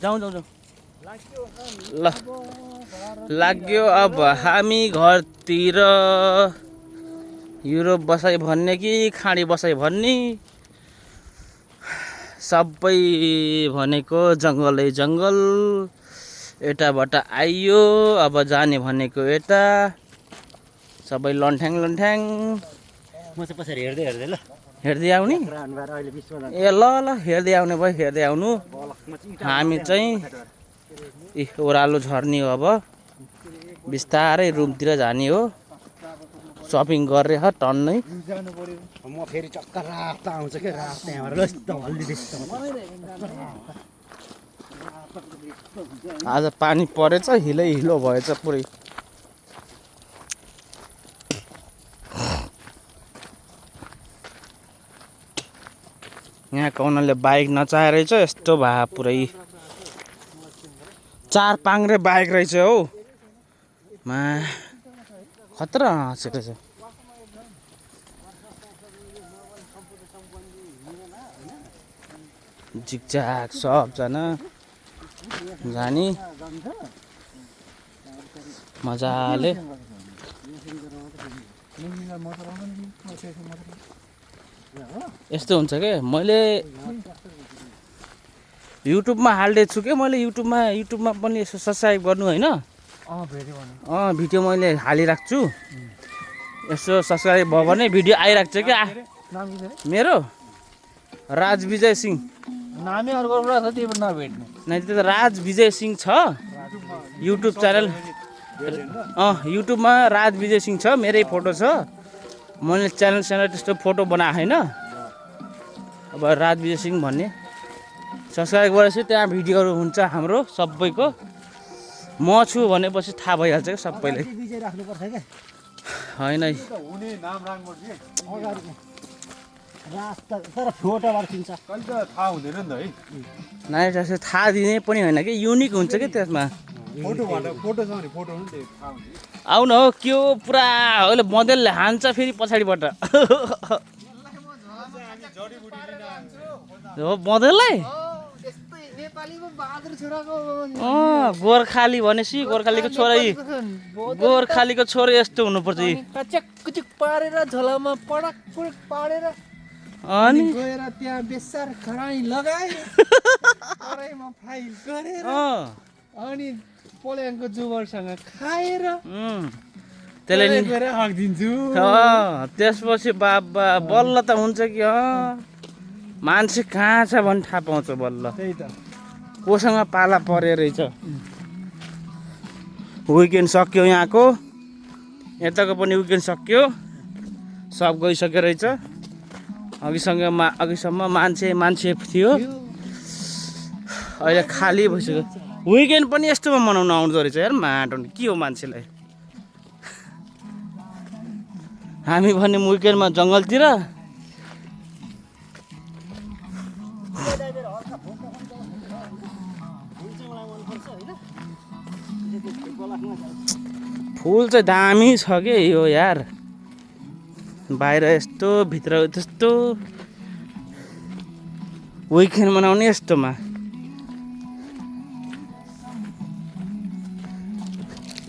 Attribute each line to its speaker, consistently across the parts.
Speaker 1: जाउँ जाउँ जाउँ ल लाग्यो अब हामी घरतिर युरोप बसाइ भन्ने कि खाडी बसाइ भन्ने सबै भनेको जङ्गलै जङ्गल यताबाट आइयो अब जाने भनेको यता सबै लन्ठ्याङ लन्ठ्याङ
Speaker 2: म चाहिँ पछाडि हेर्दै हेर्दै ल
Speaker 1: हेर्दै आउने ए ल ल हेर्दै आउने भयो हेर्दै आउनु हामी चाहिँ ओह्रालो झर्ने हो अब बिस्तारै रुमतिर जाने हो सपिङ गरेर टन्नै
Speaker 2: म फेरि चक्कर रात आउँछ के रात त्यहाँबाट
Speaker 1: आज पानी परेछ हिलै हिलो भएछ पुरै यहाँ कौनले बाइक नचाहे रहेछ यस्तो भए पुरै 4 पाङ्रे बाइक रहेछ हौ मा खतरा हाँसेको छ झिकझाक सबजना जाने मजाले यस्तो हुन्छ के मैले युट्युबमा हाल्दैछु के मैले युट्युबमा पनि यसो सब्स्क्राइब गर्नु हैन भिडियो मैले हालिराख्छु यसो सब्स्क्राइब भयो भने भिडियो आइराख्छ के मेरो राज विजय सिंह
Speaker 2: नामै अर्को कुरा छ त्यो नभेट्ने
Speaker 1: नै त्यो राज विजय सिंह छ युट्युब च्यानल युट्युबमा राज विजय सिंह छ मेरै फोटो छ मैले च्यानल त्यस्तो फोटो बनाएको छैन अब राज विजय सिंह भन्ने सब्स्क्राइब गरेपछि त्यहाँ भिडियोहरू हुन्छ हाम्रो सबैको म छु भनेपछि थाहा भइहाल्छ क्या सबैलाई होइन
Speaker 2: तर फोटोबाट चिन्छ
Speaker 3: थाहा हुँदैन नि त है
Speaker 1: नाइ त्यसो थाहा दिने पनि होइन कि युनिक हुन्छ कि त्यसमा
Speaker 3: फोटोबाट फोटो छ भने फोटो पनि थाहा हुन्छ
Speaker 1: आउ न हो के हो पुरा अहिले बँदेलले हान्छ फेरि पछाडिबाट हो बँदेललाई गोर्खाली भनेपछि गोर्खालीको छोरा यस्तो हुनुपर्छ
Speaker 2: पारेर झोलामा पडक पडक पारेर
Speaker 1: अनि
Speaker 2: गएर त्यहाँ बेसार खराई लगाए कराईमा फ्राई गरेर अनि पोल्याङको जुबरसँग खाएर
Speaker 1: त्यसले
Speaker 2: गएर हाकिदिन्छु
Speaker 1: त्यसपछि बाबा बल्ल त हुन्छ कि मान्छे कहाँ छ भने थाहा पाउँछ बल्ल
Speaker 2: त्यही त
Speaker 1: कोसँग पाला परे रहेछ विकेन्ड सक्यो यहाँको यताको पनि विकेन्ड सक्यो सब गइसक्यो रहेछ अघिसम्म मान्छे थियो अहिले खाली भइसक्यो विकेन्ड पनि यस्तोमा मनाउन आउँदो रहेछ यार माटो के हो मान्छेलाई हामी भने विकेन्डमा जङ्गलतिर फुल चाहिँ दामी छ के यो यार बाहिर यस्तो भित्र त्यस्तो विकेन्ड मनाउने यस्तोमा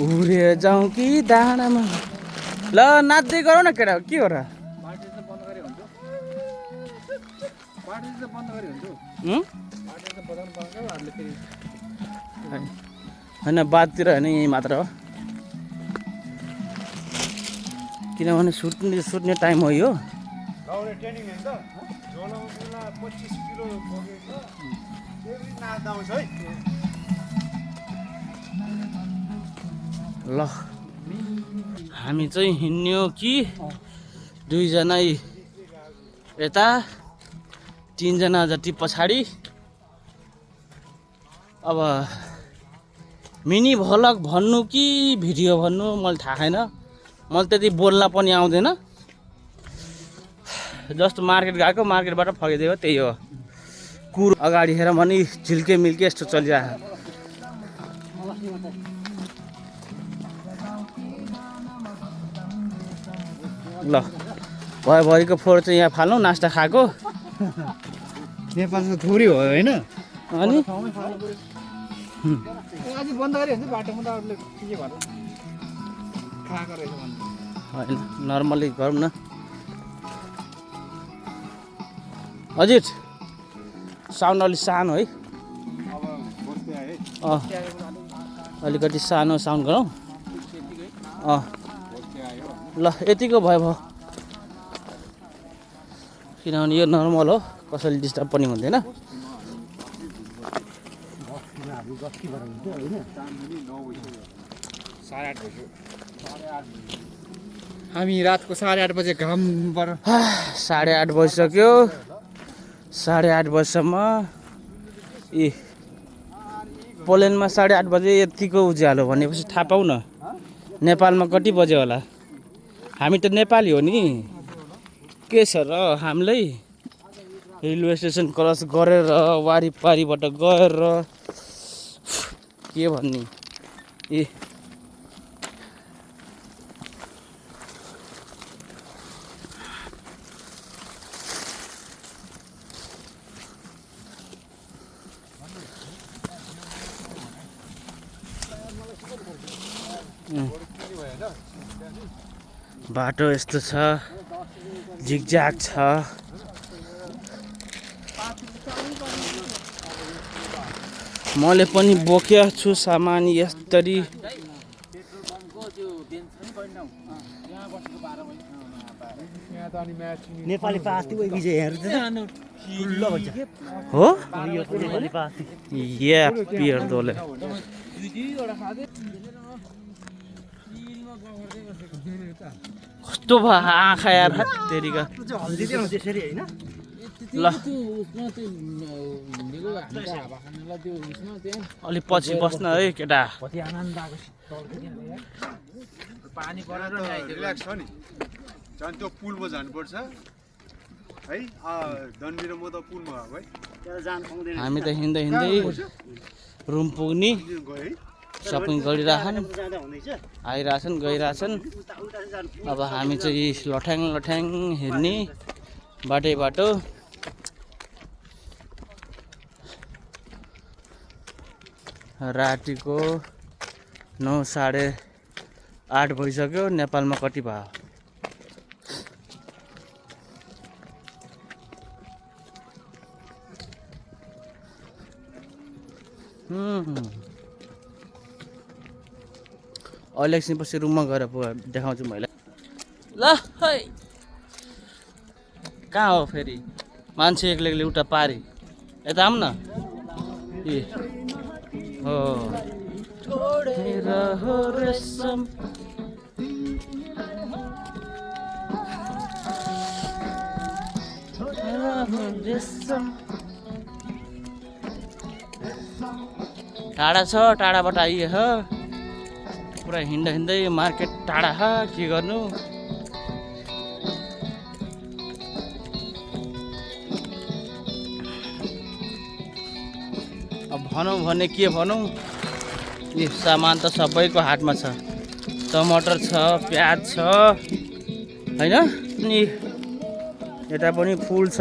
Speaker 1: उडे जाउँ कि डाँडामा ल नाच्दै गरौँ न केटा के हो र होइन बाततिर होइन यहीँ मात्र हो किनभने सुत्ने टाइम हो यो ल हामी चाहिँ हिँड्यो कि 2 जना यता 3 जना जति पछाडि अब मिनी भ्लग भन्नु कि भिडियो भन्नु मलाई थाहा छैन मलाई त्यति बोल्न पनि आउँदैन जस्तो मार्केट गएको मार्केटबाट फर्किदिएको त्यही हो कुरो अगाडि हेर भने झिल्के मिल्के यस्तो चलिरहेको ल भरिको फोहोर चाहिँ यहाँ फाल्नु नास्ता खाएको
Speaker 2: नेपालमा थोरै हो होइन
Speaker 1: अनि
Speaker 3: आज बन्द गरे हुन्छ बाटोमा त अरूले के भन्छ खाएको रहेछ भन्नु
Speaker 1: होइन नर्मली गरौँ न अजित साउन्ड अलिक सानो है
Speaker 3: अब बस्दै आए
Speaker 1: अलिकति सानो साउन्ड गरौँ
Speaker 3: बस्दै आयो
Speaker 1: ल यतिको भयो किनभने यो नर्मल हो कसैले डिस्टर्ब पनि हुँदैन
Speaker 2: गस्ती भएर हुन्छ होइन
Speaker 3: 8:30 बज्यो हामी रातको 8:30 बजे घामबाट
Speaker 1: 8:30 बजिसक्यो 8:30 बजीसम्म ए पोल्यान्डमा 8:30 बजे यतिको उज्यालो भनेपछि थाहा पाउ न नेपालमा कति बज्यो होला हामी त नेपाली हो नि के छ र हामीलाई रेलवे स्टेसन क्रस गरेर वारिपारिबाट गएर के भन्ने ए बाटो यस्तो छ झिकझ्याक छ मैले पनि बोकेको छु सामान यसरी
Speaker 3: यहाँ त अनि म्याच
Speaker 2: नेपाली पास्ती उही विजय हेर्दै ठुलो भन्छ
Speaker 1: हो
Speaker 2: यो नेपाली पास्ती
Speaker 1: या पियर दोले कस्तो भयो आँखा यार तेरिका
Speaker 2: हल्दी चाहिँ त्यसरी होइन
Speaker 1: ल अलि पछि बस्न है केटा
Speaker 2: कति आनन्द आएको
Speaker 3: पानी परेर रिल्याक्स छ नि झन् त्यो पुलमा जानुपर्छ है दन्डी र म त पुलमा गएको है
Speaker 2: त्यहाँ जान पाउँदैन
Speaker 1: हामी त हिँड्दै हिँड्दै रुम पुग्ने
Speaker 3: गयो है
Speaker 1: सपिङ गरिरहेछन्
Speaker 2: जाँदा हुँदैछ
Speaker 1: आइरहेछन् गइरहेछन्
Speaker 2: उता उता चाहिँ जानु
Speaker 1: अब हामी चाहिँ लठ्याङ लठ्याङ हिँड्ने बाटै बाटो रातिको 9:30 भइसक्यो नेपालमा कति भयो अहिले एकछिनपछि रुममा गएर देखाउँछु मैले ल है कहाँ हो फेरि मान्छे एक्लै उता पारी यता आऊँ न ए हो रहो रेशम रहो रेशम टाढा छ टाढाबाट आइए ह पुरा हिँड्दा हिँड्दै मार्केट टाढा ह के गर्नु अब भनौँ भने के भनौँ यो सामान त सबैको हातमा छ टमाटर छ प्याज छ हैन अनि यता पनि फुल छ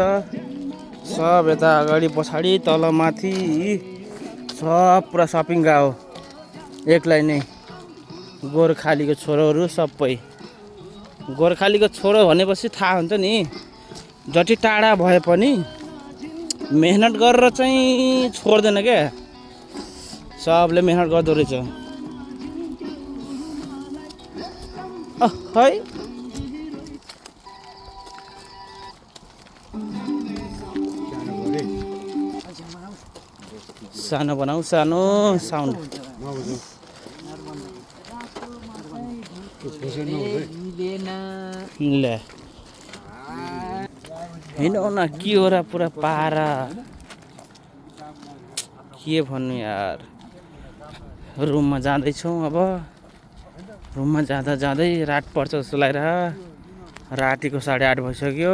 Speaker 1: सब यता अगाडि पछाडि तल माथि सब पुरा सपिङ गयो एक्लै नै गोर्खालीको छोरोहरू सबै गोर्खालीको छोरो भनेपछि थाहा हुन्छ नि जति टाढा भए पनि मेहनत गरेर चाहिँ छोड्दैन क्या सबले मेहनत गर्दो रहेछ है सानो बनाऊ सानो साउन्ड ले हिँडौ न के हो र पुरा पारा के भन्नु यार रुममा जाँदैछौँ अब रुममा जाँदा जाँदै रात पर्छ जस्तो लागिरहेको रातिको 8:30 भइसक्यो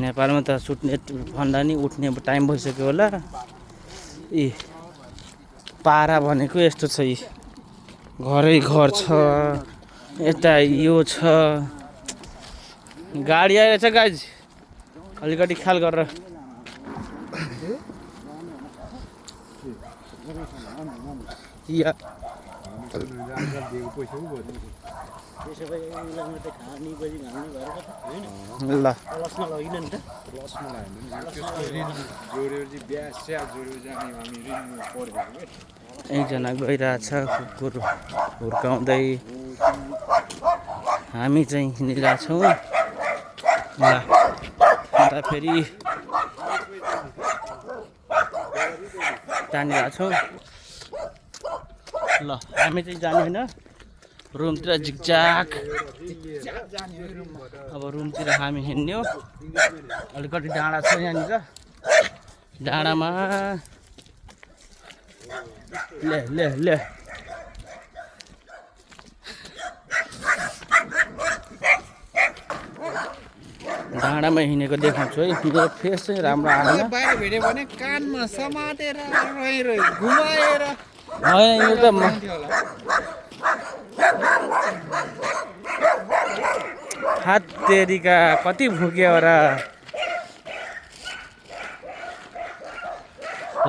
Speaker 1: नेपालमा त सुत्ने भन्दा नि उठ्ने टाइम भइसक्यो होला ए पारा भनेको यस्तो छ घरै घर छ यता यो छ गाडी आइरहेछ गाइज अलिकति ख्याल गरेर या
Speaker 3: दिएको पैसा पो भयो
Speaker 2: त्यसो भए उसलाई मात्रै खानी बजी घाल्ने भएर होइन
Speaker 1: ल
Speaker 2: लसमा लगिन नि त
Speaker 3: लसमा लाग्यो त्यसको ऋण जोड्यो चाहिँ बिहा स्या जोड्यो जाने हामी ऋण पऱ्यो कि
Speaker 1: एकजना गइरहेछ कुकुर हुर्काउँदै हामी चाहिँ हिँडिरहेछौँ ल अन्त फेरि जानिरहेछौँ ल हामी चाहिँ जाने होइन रुमतिर झिकझाक अब रुमतिर हामी हिँड्ने हो अलिकति डाँडा छ यहाँनिर डाँडामा ले ले ले डाँडामा हिँडेको देखाउँछु है मेरो फेस चाहिँ राम्रो आएन
Speaker 2: बाहिर भेट्यो भने कानमा समातेर घुमाएर
Speaker 1: होइन यो त हात तेरिका कति भुक्यो र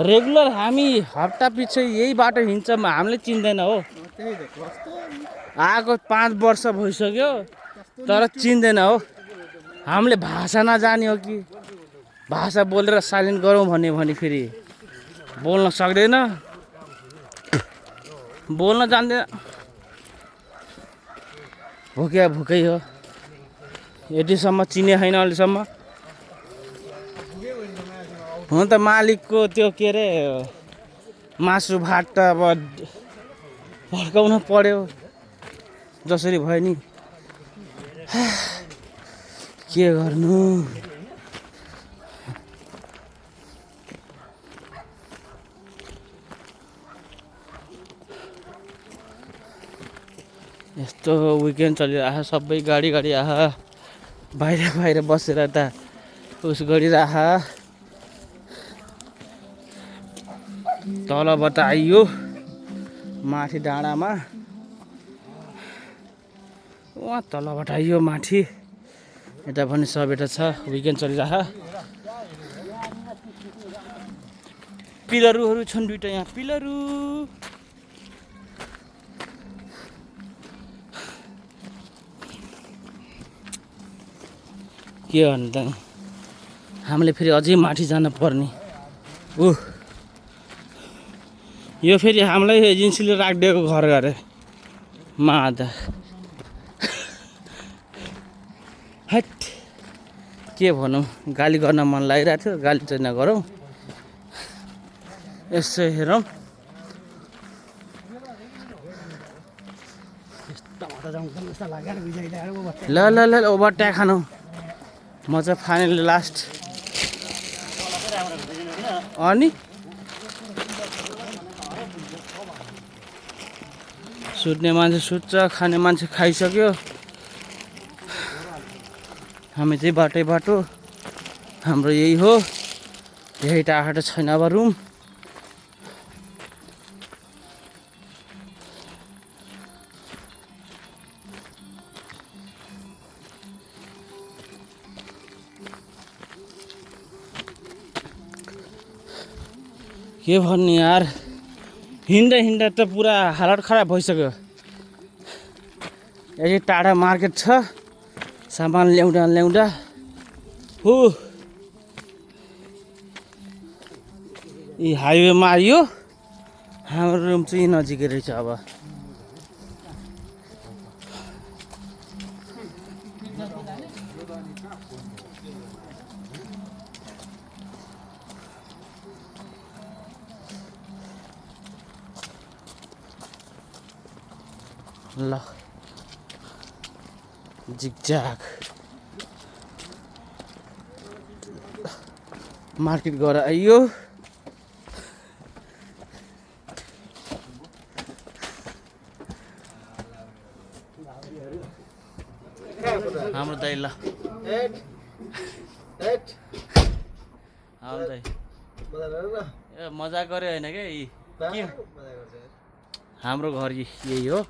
Speaker 1: रेगुलर हामी हप्ता पछि यही बाटो हिँड्छौँ हामीले चिन्दैन हो आएको 5 वर्ष भइसक्यो तर चिन्दैन हो हामीले भाषा नजाने हो कि भाषा बोलेर साइलेन्ट गरौँ भने फेरि बोल्न सक्दैन बोल्न जान्दैन भुक्या भुकै हो यतिसम्म चिने छैन अहिलेसम्म हुन त मालिकको त्यो के अरे मासु भात त अब फर्काउन पर्यो जसरी भयो नि के गर्नु यस्तो विकेन्ड चलिरहेको सबै गाडी आह बाहिर बसेर त उस गरिरह तलबाट आइयो माथि डाँडामा वहाँ तलबाट आइयो माथि यता पनि सबैटा छ विकेन्ड चलिरह पिलरहरू छन् दुईटा यहाँ पिलरहरू के गर्नु त हामीले फेरि अझै माथि जान पर्ने यो फेरि हामीलाई एजेन्सीले राखिदिएको घर गरे मादा हट के भनौँ गाली गर्न मन लागिरहेको थियो गाली चाहिँ नगरौँ यसो हेरौँ ल ल ल ओभरट्याक खानु म चाहिँ फाइनली लास्ट अनि सुत्ने मान्छे सुत्छ खाने मान्छे खाइसक्यो हामी चाहिँ बाटो हाम्रो यही हो यही टाढो छैन अब रुम के भन्ने यार हिँड्दा त पुरा हालत खराब भइसक्यो यही टाढा मार्केट छ सामान ल्याउँदा हो यी हाइवेमा आयो हाम्रो रुम चाहिँ नजिकै रहेछ अब ल झिकझाक मार्केट गएर आइयो हाम्रो दाइ ल हाम्रो दाइ ए मजा गऱ्यो होइन के हाम्रो घर यही हो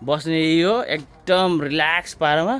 Speaker 1: बस्ने यही हो एकदम रिल्याक्स पारामा